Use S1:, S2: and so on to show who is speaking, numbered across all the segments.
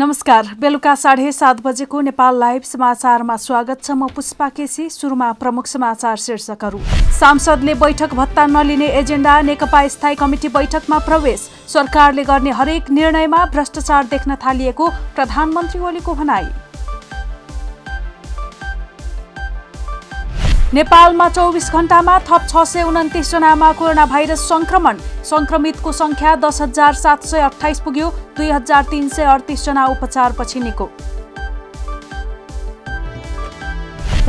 S1: नमस्कार, बेलुका 7:30 बजेको नेपाल लाइभ समाचारमा स्वागत छ। म पुष्पा केसी। सुरुमा प्रमुख समाचार शीर्षकहरू। सांसदले बैठक भत्ता नलिने एजेन्डा, नेकपा स्थायी कमिटी बैठकमा प्रवेश, सरकारले गर्ने हरेक निर्णयमा भ्रष्टाचार देख्न थालिएको प्रधानमन्त्री ओलीको भनाई। नेपालमा 24 घण्टामा थप 629 जनामा कोरोना भाइरस संक्रमण, संक्रमितको संख्या 10,728 पुग्यो। 2,338 जना उपचारपछि निको।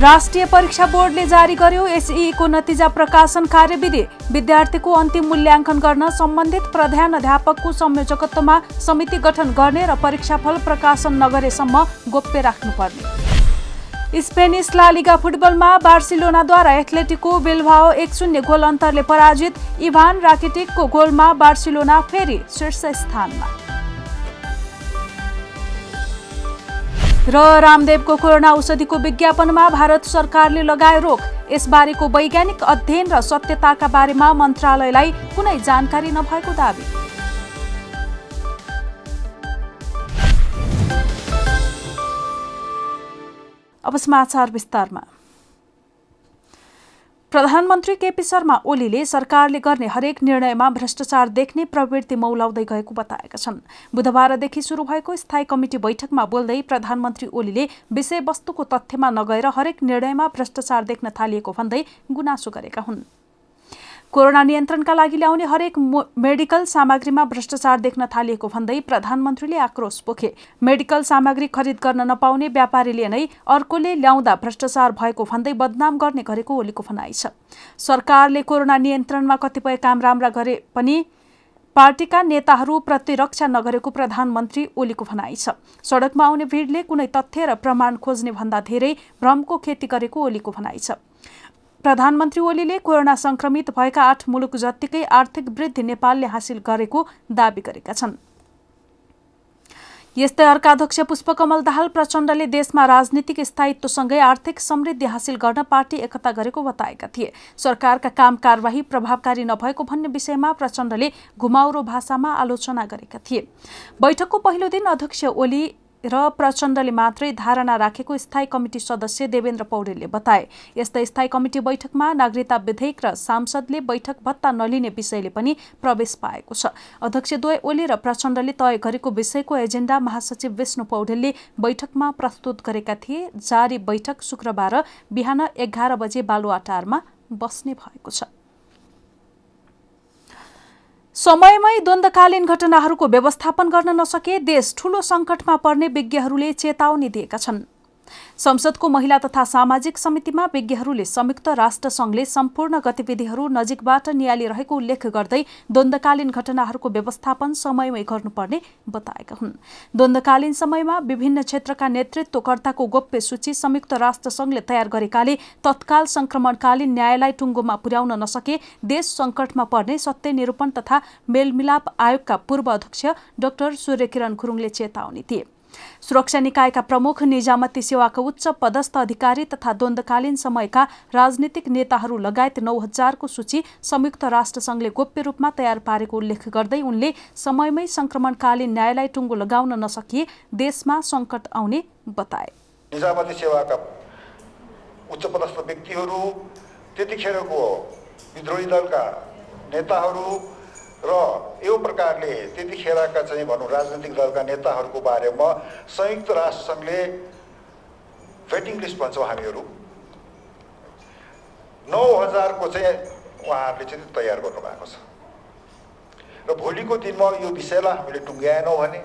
S1: राष्ट्रिय परीक्षा बोर्डले जारी गर्यो एसईको नतिजा प्रकाशन कार्यविधि। विद्यार्थीको अन्तिम मूल्याङ्कन गर्न सम्बन्धित प्रधानाध्यापकको संयोजकत्वमा समिति गठन गर्ने र परीक्षाफल प्रकाशन नगरेसम्म गोप्य राख्नुपर्ने। स्पेनिस ला लिगा फुटबलमा बार्सिलोनाद्वारा एथलेटिको बिल्बाओ 1-0 गोल अन्तरले पराजित। इभान राकिटिकको गोलमा बार्सिलोना फेरि शीर्ष स्थानमा। र रामदेवको कोरोना औषधिको विज्ञापनमा भारत सरकारले लगाए रोक। यसबारेको वैज्ञानिक अध्ययन र सत्यताका बारेमा मन्त्रालयलाई कुनै जानकारी नभएको दावी। अब समाचार विस्तारमा। प्रधानमन्त्री केपी शर्मा ओलीले सरकारले गर्ने हरेक निर्णयमा भ्रष्टाचार देख्ने प्रवृत्ति मौलाउँदै गएको बताएका छन्। बुधबारदेखि सुरु भएको स्थायी कमिटी बैठकमा बोल्दै प्रधानमन्त्री ओलीले विषयवस्तुको तथ्यमा नगएर हरेक निर्णयमा भ्रष्टाचार देख्न थालिएको भन्दै गुनासो गरेका हुन्। कोरोना नियन्त्रणका लागि ल्याउने हरेक मेडिकल सामग्रीमा भ्रष्टाचार देख्न थालिएको भन्दै प्रधानमन्त्रीले आक्रोश पोखे। मेडिकल सामग्री खरिद गर्न नपाउने व्यापारीले नै अर्कोले ल्याउँदा भ्रष्टाचार भएको भन्दै बदनाम गर्ने गरेको ओलीको भनाइ छ। सरकारले कोरोना नियन्त्रणमा कतिपय काम राम्रा गरे पनि पार्टीका नेताहरू प्रतिरक्षा नगरेको प्रधानमन्त्री ओलीको भनाइ छ। सडकमा आउने भिडले कुनै तथ्य र प्रमाण खोज्ने भन्दा धेरै भ्रमको खेती गरेको ओलीको भनाइ छ। प्रधानमन्त्री ओलीले कोरोना संक्रमित भएका 8 मुलुक जत्तिकै आर्थिक वृद्धि नेपालले हासिल गरेको दावी गरेका छन्। यस्तै अर्का अध्यक्ष पुष्पकमल दाहाल प्रचण्डले देशमा राजनीतिक स्थायित्वसँगै आर्थिक समृद्धि हासिल गर्न पार्टी एकता गरेको बताएका थिए। सरकारका काम कारबाही प्रभावकारी नभएको भन्ने विषयमा प्रचण्डले घुमाउरो भाषामा आलोचना गरेका थिए। बैठकको पहिलो दिन अध्यक्ष ओली र प्रचण्डले मात्रै धारणा राखेको स्थायी कमिटी सदस्य देवेन्द्र पौडेलले बताए। यस्तै स्थायी कमिटी बैठकमा नागरिकता विधेयक र सांसदले बैठक भत्ता नलिने विषयले पनि प्रवेश पाएको छ। अध्यक्षद्वय ओली र प्रचण्डले तय गरेको विषयको एजेन्डा महासचिव विष्णु पौडेलले बैठकमा प्रस्तुत गरेका थिए। जारी बैठक शुक्रबार बिहान 11 बजे बालुवाटारमा बस्ने भएको छ। समयमै द्वन्द्वकालीन घटनाहरूको व्यवस्थापन गर्न नसके देश ठूलो सङ्कटमा पर्ने विज्ञहरूले चेतावनी दिएका छन्। संसदको महिला तथा सामाजिक समितिमा विज्ञहरूले संयुक्त राष्ट्रसङ्घले सम्पूर्ण गतिविधिहरू नजिकबाट नियालिरहेको उल्लेख गर्दै द्वन्द्वकालीन घटनाहरूको व्यवस्थापन समयमै गर्नुपर्ने बताएका हुन्। द्वन्द्वकालीन समयमा विभिन्न क्षेत्रका नेतृत्वकर्ताको गोप्य सूची संयुक्त राष्ट्रसङ्घले तयार गरेकाले तत्काल संक्रमणकालीन न्यायलाई टुङ्गोमा पुर्याउन नसके देश सङ्कटमा पर्ने सत्य निरूपण तथा मेलमिलाप आयोगका पूर्व अध्यक्ष डाक्टर सूर्यकिरण गुरुङले चेतावनी दिए। सुरक्षा निकायका प्रमुख, निजामती सेवाका उच्च पदस्थ अधिकारी तथा द्वन्द्वकालीन समयका राजनीतिक नेताहरू लगायत 9,000 को सूची संयुक्त राष्ट्रसङ्घले गोप्य रूपमा तयार पारेको उल्लेख गर्दै उनले समयमै संक्रमणकालीन न्यायलाई टुङ्गो लगाउन नसकिए देशमा सङ्कट आउने बताए।
S2: निजामती सेवाका उच्च पदस्थ व्यक्तिहरू, त्यतिखेरको विद्रोही दलका नेताहरू र यो प्रकारले त्यतिखेरका चाहिँ भनौँ राजनीतिक दलका नेताहरूको बारेमा संयुक्त राष्ट्रसङ्घले वेटिङ लिस्ट भन्छौँ हामीहरू 9,000 को चाहिँ उहाँहरूले चाहिँ तयार गर्नुभएको छ। र भोलिको दिनमा यो विषयलाई हामीले टुङ्ग्याएनौँ भने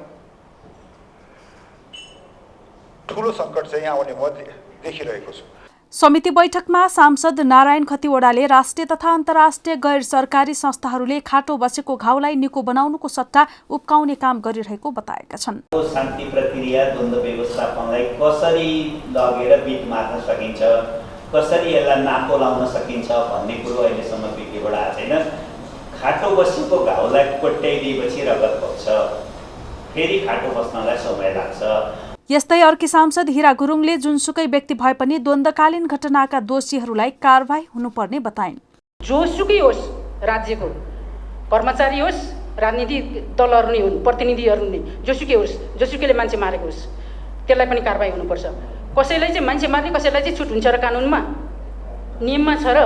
S2: ठुलो सङ्कट चाहिँ आउने म देखिरहेको छु।
S1: समिति बैठकमा सांसद नारायण खतिवडाले राष्ट्रिय तथा अन्तर्राष्ट्रिय गैर सरकारी संस्थाहरूले खाटो बसेको घाउलाई निको बनाउनुको सट्टा उब्काउने काम गरिरहेको बताएका छन्।
S3: शान्ति प्रक्रिया, द्वन्द्व व्यवस्थापनलाई कसरी लगेर बिट मार्न सकिन्छ, कसरी यसलाई नाको लाउन सकिन्छ भन्ने कुरो अहिलेसम्म विज्ञबाट आएको छैन। खाटो बसेको घाउलाई कोट्याइदिएपछि रगत बग्छ, फेरि खाटो बस्नलाई समय लाग्छ।
S1: यस्तै अर्की सांसद हिरा गुरुङले जुनसुकै व्यक्ति भए पनि द्वन्द्वकालीन घटनाका दोषीहरूलाई कारबाही हुनुपर्ने बताइन्।
S4: जोसुकै होस्, राज्यको कर्मचारी होस् राजनीतिक दलहरू नै हुन्, प्रतिनिधिहरू नै, जोसुकै होस्, जोसुकैले मान्छे मारेको होस्, त्यसलाई पनि कारबाही हुनुपर्छ। कसैलाई चाहिँ मान्छे मार्ने, कसैलाई चाहिँ छुट हुन्छ र कानुनमा नियममा छ र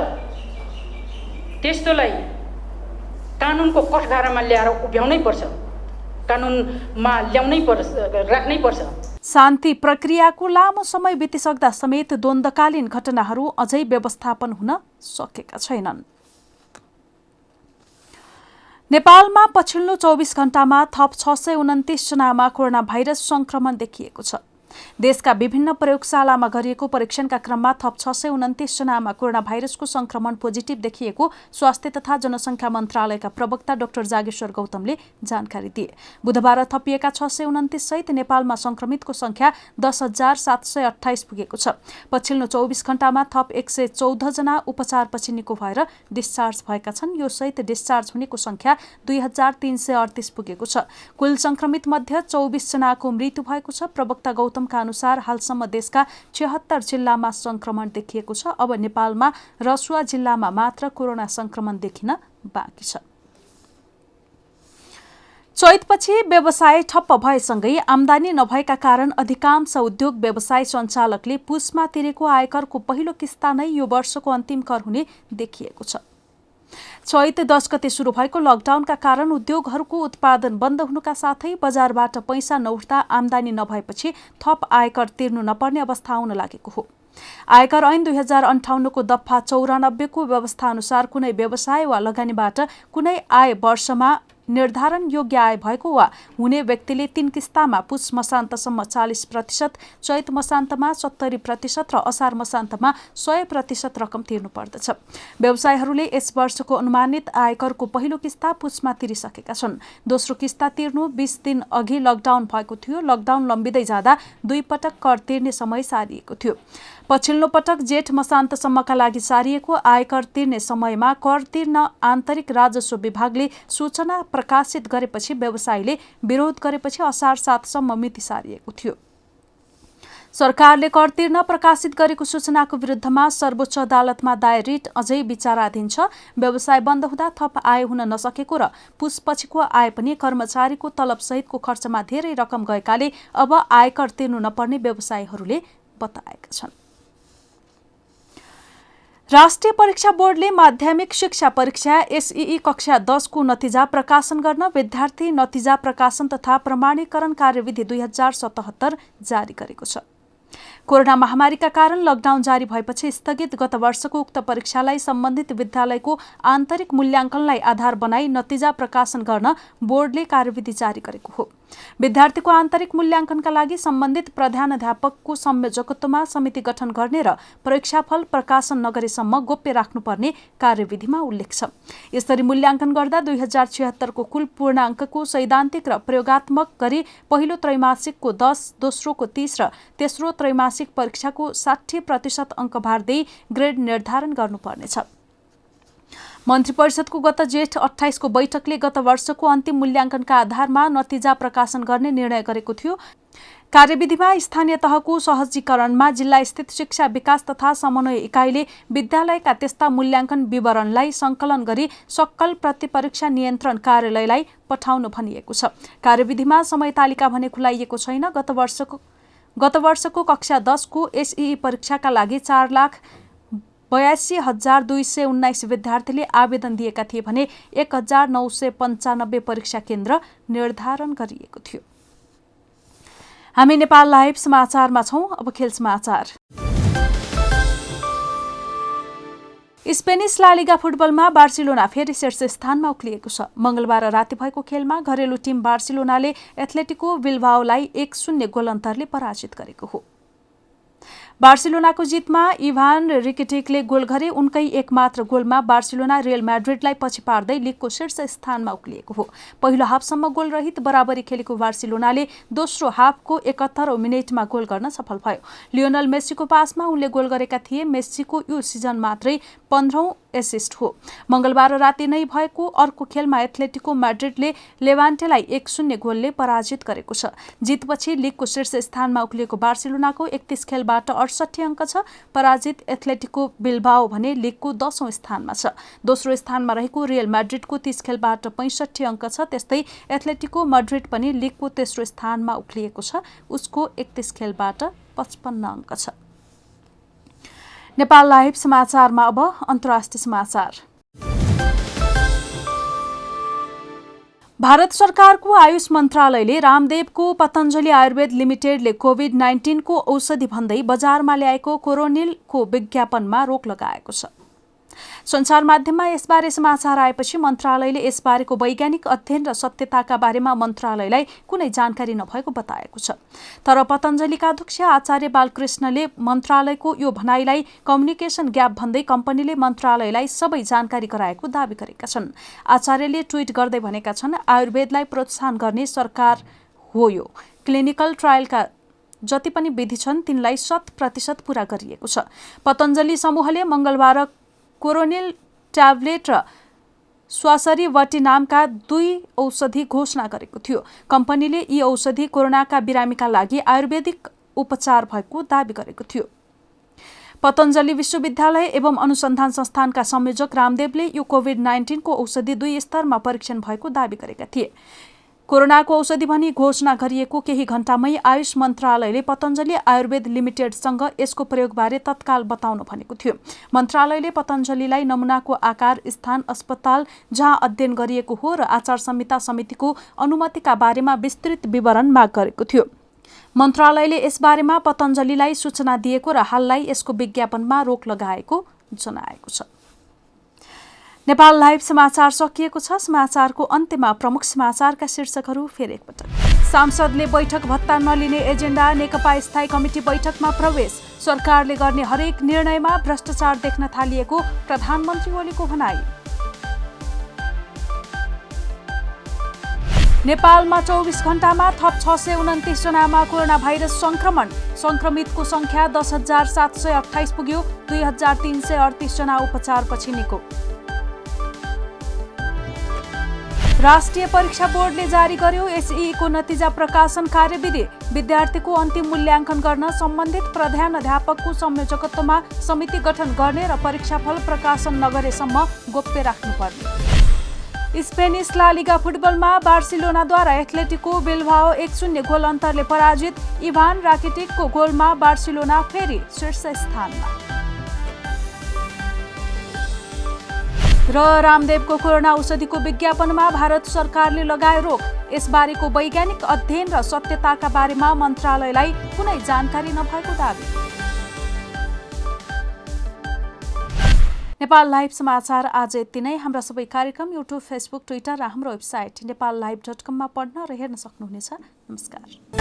S4: त्यस्तोलाई कानुनको कठघारामा ल्याएर उभ्याउनै पर्छ, कानुनमा ल्याउनै पर्छ, राख्नै पर्छ।
S1: शान्ति प्रक्रियाको लामो समय बितिसक्दा समेत द्वन्द्वकालीन घटनाहरू अझै व्यवस्थापन हुन सकेका छैनन्। नेपालमा पछिल्लो 24 घण्टामा थप 629 जनामा कोरोना भाइरस संक्रमण देखिएको छ। देशका विभिन्न प्रयोगशालामा गरिएको परीक्षणका क्रममा थप 629 जनामा कोरोना भाइरसको संक्रमण पोजिटिभ देखिएको स्वास्थ्य तथा जनसङ्ख्या मन्त्रालयका प्रवक्ता डाक्टर जागेश्वर गौतमले जानकारी दिए। बुधबार थपिएका 629 सहित नेपालमा संक्रमितको संख्या 10,728 पुगेको छ। पछिल्लो 24 घण्टामा थप 114 जना उपचारपछि निको भएर डिस्चार्ज भएका छन्। यो सहित डिस्चार्ज हुनेको संख्या 2,338 पुगेको छ। कुल संक्रमित मध्ये 24 जनाको मृत्यु भएको छ। प्रवक्ता गौतम का अनुसार हालसम्म देशका 76 जिल्लामा संक्रमण देखिएको छ। अब नेपालमा रसुवा जिल्लामा मात्र कोरोना संक्रमण देखिन बाँकी छ। चैतपछि व्यवसाय ठप्प भएसँगै आमदानी नभएका कारण अधिकांश उद्योग व्यवसाय सञ्चालकले पुसमा तिरेको आयकरको पहिलो किस्ता नै यो वर्षको अन्तिम कर हुने देखिएको छ। चैत 10 गते सुरु भएको लकडाउनका कारण उद्योगहरूको उत्पादन बन्द हुनुका साथै बजारबाट पैसा नउठ्दा आमदानी नभएपछि थप आयकर तिर्नु नपर्ने अवस्था आउन लागेको हो। आयकर ऐन 2058 को दफा 94 को व्यवस्था अनुसार कुनै व्यवसाय वा लगानीबाट कुनै आय वर्षमा निर्धारण योग्य आय भएको वा हुने व्यक्तिले 3 किस्तामा पुस मसान्तसम्म 40%, चैत मसान्तमा 70% र असार मसान्तमा 100% रकम तिर्नु पर्दछ। व्यवसायहरूले यस वर्षको अनुमानित आयकरको पहिलो किस्ता पुसमा तिरिसकेका छन्। दोस्रो किस्ता तिर्नु 20 दिन अघि लकडाउन भएको थियो। लकडाउन लम्बिँदै जाँदा 2 पटक कर तिर्ने समय सारिएको थियो। पछिल्लो पटक जेठ मसान्तसम्मका लागि सारिएको आयकर तिर्ने समयमा कर तिर्न आन्तरिक राजस्व विभागले सूचना प्रकाशित गरेपछि व्यवसायीले विरोध गरेपछि असार 7 सम्म मिति सारिएको थियो। सरकारले कर तिर्न प्रकाशित गरेको सूचनाको विरुद्धमा सर्वोच्च अदालतमा दायर रिट अझै विचाराधीन छ। व्यवसाय बन्द हुँदा थप आय हुन नसकेको र पुसपछिको आय पनि कर्मचारीको तलब सहितको खर्चमा धेरै रकम गएकाले अब आयकर तिर्नु नपर्ने व्यवसायीहरूले बताएका छन्। राष्ट्रिय परीक्षा बोर्डले माध्यमिक शिक्षा परीक्षा एसईई कक्षा 10 को नतिजा प्रकाशन गर्न विद्यार्थी नतिजा प्रकाशन तथा प्रमाणीकरण कार्यविधि 2077 जारी गरेको छ। कोरोना महामारीका कारण लकडाउन जारी भएपछि स्थगित गत वर्षको उक्त परीक्षालाई सम्बन्धित विद्यालयको आन्तरिक मूल्याङ्कनलाई आधार बनाई नतिजा प्रकाशन गर्न बोर्डले कार्यविधि जारी गरेको हो। विद्यार्थीको आन्तरिक मूल्याङ्कनका लागि सम्बन्धित प्रधानाध्यापकको संयोजकत्वमा समिति गठन गर्ने र परीक्षाफल प्रकाशन नगरेसम्म गोप्य राख्नुपर्ने कार्यविधिमा उल्लेख छ। यसरी मूल्याङ्कन गर्दा 2076 को कुल पूर्णाङ्कको सैद्धान्तिक र प्रयोगात्मक गरी पहिलो त्रैमासिकको 10, दोस्रोको 30 र तेस्रो त्रैमासिक परीक्षाको 60% अङ्क भारदै ग्रेड निर्धारण गर्नुपर्नेछ। मन्त्री परिषदको गत जेठ 28 को बैठकले गत वर्षको अन्तिम मूल्याङ्कनका आधारमा नतिजा प्रकाशन गर्ने निर्णय गरेको थियो। कार्यविधिमा स्थानीय तहको सहजीकरणमा जिल्ला स्थित शिक्षा विकास तथा समन्वय इकाइले विद्यालयका त्यस्ता मूल्याङ्कन विवरणलाई संकलन गरी सक्कल प्रतिपरीक्षा नियन्त्रण कार्यालयलाई पठाउनु भनिएको छ। कार्यविधिमा समय तालिका भने खुलाइएको छैन। गत वर्षको कक्षा 10 को एसईई परीक्षाका लागि 4,82,219 विद्यार्थीले आवेदन दिएका थिए भने 1,995 परीक्षा केन्द्र निर्धारण गरिएको थियो। हामी नेपाल लाइभ समाचारमा छौं। अब खेल समाचार। स्पेनिस ला लिगा फुटबलमा बार्सिलोना फेरि शीर्ष स्थानमा उक्लिएको छ। मंगलबार राति भएको खेलमा घरेलु टिम बार्सिलोनाले एथलेटिको बिल्बाओलाई 1-0 गोल अन्तरले पराजित गरेको हो। बार्सिलोनाको जितमा इभान रिकेटिकले गोल गरे। उनकै एकमात्र गोलमा बार्सिलोना रियल म्याड्रिडलाई पछि पार्दै लिगको शीर्ष स्थानमा उक्लिएको हो। पहिलो हाफसम्म गोल रहित बराबरी खेलेको बार्सिलोनाले दोस्रो हाफको 71औं मिनेटमा गोल गर्न सफल भयो। लियोनल मेस्सीको पासमा उनले गोल गरेका थिए। मेस्सीको यो सिजन मात्रै 15औं एसिस्ट हो। मंगलबार राति नै भएको अर्को खेलमा एथलेटिको मैड्रिडले लेभान्टेलाई 1-0 गोलले पराजित गरेको छ। जितपछि लिगको शीर्ष स्थानमा उक्लिएको बार्सिलोनाको 31 खेलबाट 68 अङ्क छ। पराजित एथलेटिको बिल्बाओ भने लिगको 10औं स्थानमा छ। दोस्रो स्थानमा रहेको रियल मैड्रिडको 30 खेलबाट 65 अङ्क छ। त्यस्तै एथलेटिको मैड्रिड पनि लिगको तेस्रो स्थानमा उक्लिएको छ। उसको 31 खेलबाट 55 अङ्क छ। नेपाल लाइभ समाचारमा अब अन्तर्राष्ट्रिय समाचार। भारत सरकारको आयुष मन्त्रालयले रामदेवको पतञ्जलि आयुर्वेद लिमिटेडले कोभिड-19 को औषधि भन्दै बजारमा ल्याएको कोरोनिलको विज्ञापनमा रोक लगाएको छ। सञ्चार माध्यममा यसबारे समाचार आएपछि मन्त्रालयले यसबारेको वैज्ञानिक अध्ययन र सत्यताका बारेमा मन्त्रालयलाई कुनै जानकारी नभएको बताएको छ। तर पतञ्जलिका अध्यक्ष आचार्य बालकृष्णले मन्त्रालयको यो भनाइलाई कम्युनिकेसन ग्याप भन्दै कम्पनीले मन्त्रालयलाई सबै जानकारी गराएको दावी गरेका छन्। आचार्यले ट्वीट गर्दै भनेका छन्, आयुर्वेदलाई प्रोत्साहन गर्ने सरकार हो यो। क्लिनिकल ट्रायलका जति पनि विधि छन् तिनलाई 100% पूरा गरिएको छ। पतञ्जलि समूहले मंगलबार कोरोनिल ट्याब्लेट र स्वासरीवटी नामका 2 औषधि घोषणा गरेको थियो। कम्पनीले यी औषधि कोरोनाका बिरामीका लागि आयुर्वेदिक उपचार भएको दावी गरेको थियो। पतञ्जलि विश्वविद्यालय एवं अनुसन्धान संस्थानका संयोजक रामदेवले यो कोभिड-19 को औषधि 2 स्तरमा परीक्षण भएको दावी गरेका थिए। कोरोनाको औषधि भनी घोषणा गरिएको केही घण्टामै आयुष मन्त्रालयले पतञ्जलि आयुर्वेद लिमिटेडसँग यसको प्रयोगबारे तत्काल बताउनु भनेको थियो। मन्त्रालयले पतञ्जलिलाई नमुनाको आकार, स्थान, अस्पताल जहाँ अध्ययन गरिएको हो र आचार संहिता समितिको अनुमतिका बारेमा विस्तृत विवरण माग गरेको थियो। मन्त्रालयले यसबारेमा पतञ्जलिलाई सूचना दिएको र हाललाई यसको विज्ञापनमा रोक लगाएको जनाएको छ। नेपाल लाइभ समाचार सकिएको छ। समाचारको अन्त्यमा प्रमुख समाचारका शीर्षकहरू फेरि एकपटक। सांसदले बैठक भत्ता नलिने एजेन्डा, नेकपा स्थायी कमिटी बैठकमा प्रवेश, सरकारले गर्ने हरेक निर्णयमा भ्रष्टाचार देख्न थालिएको प्रधानमन्त्री ओलीको भनाई। नेपालमा 24 घण्टामा थप 629 जनामा कोरोना भाइरस संक्रमण, संक्रमितको संख्या 10,728 पुग्यो। 2,338 जना उपचारपछि निको। राष्ट्रिय परीक्षा बोर्डले जारी गर्यो एसई को नतिजा प्रकाशन कार्यविधि। विद्यार्थीको अन्तिम मूल्याङ्कन गर्न सम्बन्धित प्रधानाध्यापकको संयोजकत्वमा समिति गठन गर्ने र परीक्षाफल प्रकाशन नगरेसम्म गोप्य राख्नुपर्ने। स्पेनिस ला लिगा फुटबलमा बार्सिलोनाद्वारा एथलेटिको बिल्बाओ 1-0 गोल अन्तरले पराजित। इभान राकिटिकको गोलमा बार्सिलोना फेरि शीर्ष स्थानमा। र रामदेवको कोरोना औषधिको विज्ञापनमा भारत सरकारले लगाए रोक। यसबारेको वैज्ञानिक अध्ययन र सत्यताका बारेमा मन्त्रालयलाई कुनै जानकारी नभएको दावी। नेपाल लाइभ समाचार आज यति नै। हाम्रा सबै कार्यक्रम युट्युब, फेसबुक, ट्विटर र हाम्रो वेबसाइट नेपाललाइभ.com मा पढ्न र हेर्न सक्नुहुनेछ। नमस्कार।